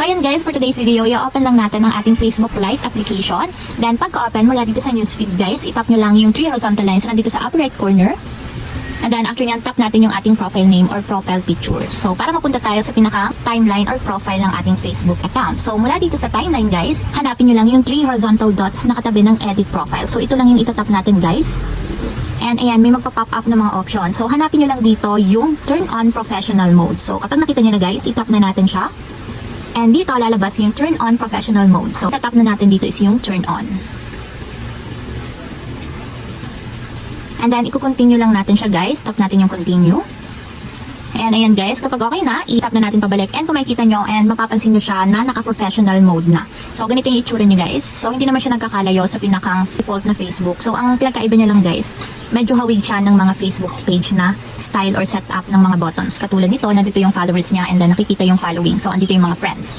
So ayan guys, for today's video, i-open lang natin ang ating Facebook Lite application. Then pagka-open mula dito sa newsfeed guys, itap nyo lang yung 3 horizontal lines na nandito sa upper right corner. And then after nyan, tap natin yung ating profile name or profile picture. So para mapunta tayo sa pinaka-timeline or profile ng ating Facebook account. So mula dito sa timeline guys, hanapin nyo lang yung 3 horizontal dots na katabi ng edit profile. So ito lang yung itatap natin guys. And ayan, may magpa-pop up ng mga options. So hanapin nyo lang dito yung turn on professional mode. So kapag nakita nyo na guys, itap na natin siya. And dito lalabas yung turn on professional mode. So itatap na natin dito is yung turn on. And then, i-continue lang natin siya guys. Tap natin yung continue. And ayan guys, kapag okay na, i-tap na natin pabalik. And kung makikita nyo, and mapapansin nyo siya na naka-professional mode na. So, ganito yung itsura nyo guys. So, hindi naman siya nagkakalayo sa pinakang default na Facebook. So, ang pinagkaiba nyo lang guys, medyo hawig siya ng mga Facebook page na style or setup ng mga buttons. Katulad nito, nandito yung followers niya and then nakikita yung following. So, andito yung mga friends.